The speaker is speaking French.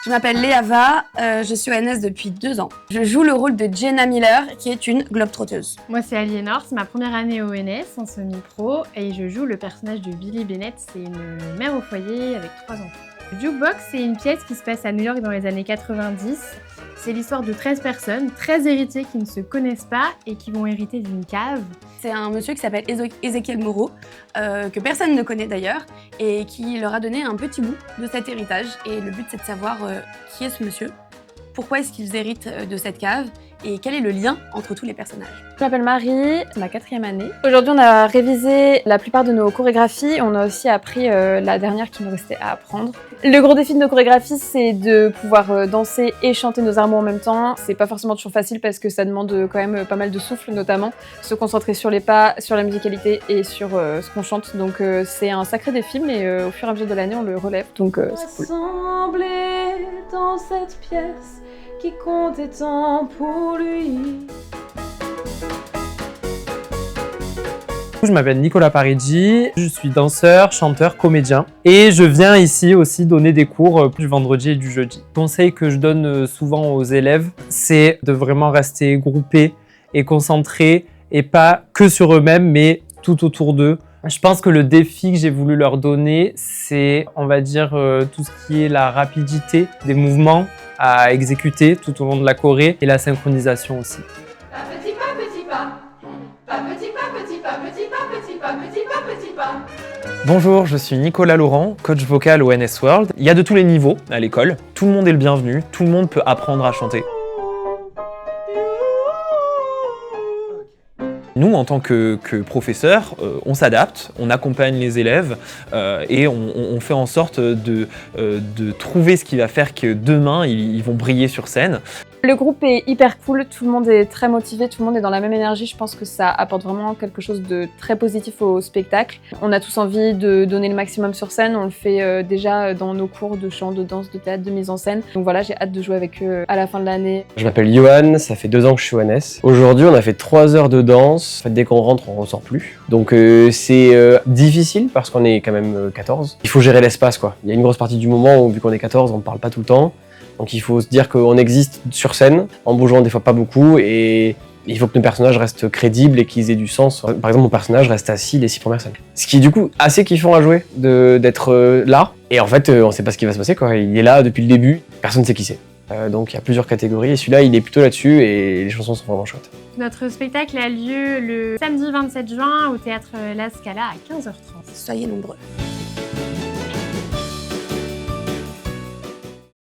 Je m'appelle Léava, je suis ONS depuis 2 ans. Je joue le rôle de Jenna Miller, qui est une globe-trotteuse. Moi c'est Aliénor, c'est ma première année au ONS en semi-pro et je joue le personnage de Billy Bennett, c'est une mère au foyer avec 3 enfants. Le Jukebox, c'est une pièce qui se passe à New York dans les années 90. C'est l'histoire de 13 personnes, 13 héritiers qui ne se connaissent pas et qui vont hériter d'une cave. C'est un monsieur qui s'appelle Ezekiel Moreau, que personne ne connaît d'ailleurs, et qui leur a donné un petit bout de cet héritage. Et le but, c'est de savoir qui est ce monsieur, pourquoi est-ce qu'ils héritent de cette cave, et quel est le lien entre tous les personnages. Je m'appelle Marie, c'est ma 4e année. Aujourd'hui, on a révisé la plupart de nos chorégraphies. On a aussi appris la dernière qui nous restait à apprendre. Le gros défi de nos chorégraphies, c'est de pouvoir danser et chanter nos armots en même temps. C'est pas forcément toujours facile parce que ça demande quand même pas mal de souffle, notamment. Se concentrer sur les pas, sur la musicalité et sur ce qu'on chante. Donc c'est un sacré défi, mais au fur et à mesure de l'année, on le relève. Donc c'est cool. Rassemblés dans cette pièce qui comptait tant pour lui. Je m'appelle Nicolas Parigi, je suis danseur, chanteur, comédien et je viens ici aussi donner des cours du vendredi et du jeudi. Le conseil que je donne souvent aux élèves, c'est de vraiment rester groupés et concentrés et pas que sur eux-mêmes mais tout autour d'eux. Je pense que le défi que j'ai voulu leur donner, c'est, on va dire, tout ce qui est la rapidité des mouvements à exécuter tout au long de la choré et la synchronisation aussi. Pas petit pas, petit pas. Pas petit pas, petit pas, petit pas, petit pas, petit pas, petit pas. Bonjour, je suis Nicolas Laurent, coach vocal au NS World. Il y a de tous les niveaux à l'école, tout le monde est le bienvenu, tout le monde peut apprendre à chanter. Nous, en tant que professeurs, on s'adapte, on accompagne les élèves et on fait en sorte de trouver ce qui va faire que demain, ils vont briller sur scène. Le groupe est hyper cool, tout le monde est très motivé, tout le monde est dans la même énergie. Je pense que ça apporte vraiment quelque chose de très positif au spectacle. On a tous envie de donner le maximum sur scène, on le fait déjà dans nos cours de chant, de danse, de théâtre, de mise en scène. Donc voilà, j'ai hâte de jouer avec eux à la fin de l'année. Je m'appelle Johan, ça fait 2 ans que je suis au NS. Aujourd'hui, on a fait 3 heures de danse. En fait, dès qu'on rentre, on ressort plus. Donc c'est difficile parce qu'on est quand même 14. Il faut gérer l'espace, quoi. Il y a une grosse partie du moment où, vu qu'on est 14, on ne parle pas tout le temps. Donc il faut se dire qu'on existe sur scène, en bougeant des fois pas beaucoup, et il faut que nos personnages restent crédibles et qu'ils aient du sens. Par exemple, mon personnage reste assis les 6 premières scènes. Ce qui est du coup assez kiffant à jouer, d'être là. Et en fait, on sait pas ce qui va se passer, quoi. Il est là depuis le début, personne ne sait qui c'est. Donc il y a plusieurs catégories, et celui-là, il est plutôt là-dessus, et les chansons sont vraiment chouettes. Notre spectacle a lieu le samedi 27 juin au théâtre La Scala à 15h30. Soyez nombreux.